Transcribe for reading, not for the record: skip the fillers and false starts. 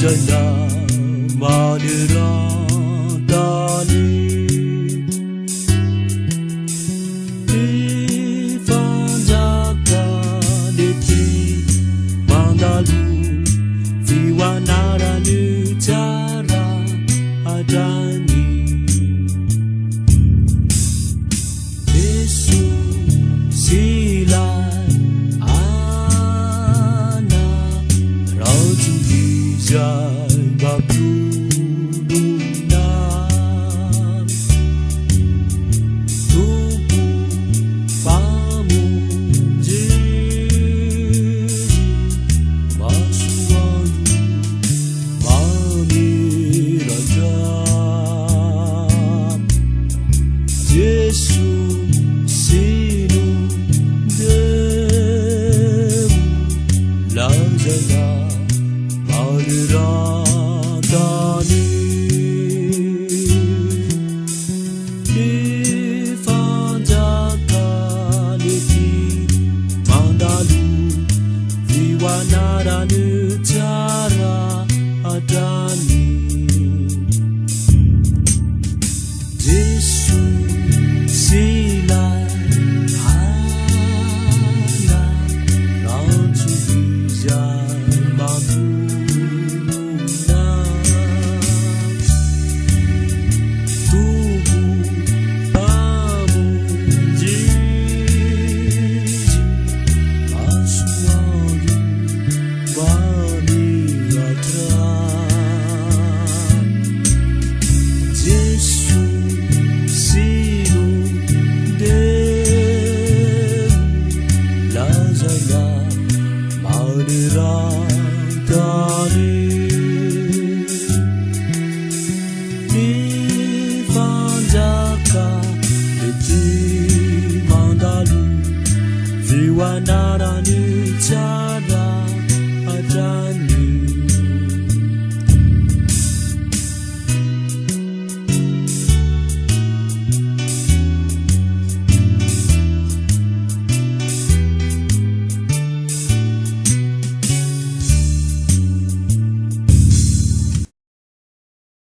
Lazana Madira Dali Ifanjaka Leti Mandalu Viwanara Nutara Adani Yesu Sila Ana Rauju Jai Babuluna Tupu Pamu Jiri Masuaru Mami Raja Yesu Sinu Devu Lazana Madira Dali Ifanjaka Leti Mandalu Viwanara Nutara Adani Yesu Sila Hana Rauju Jai Babuluna Tubu Pamu Jiji Masuaru Mami Rata Yesu Sinu Devu Lazana Madira Dali Ifanjaka Leti Mandalu Viwanara Nutara Adani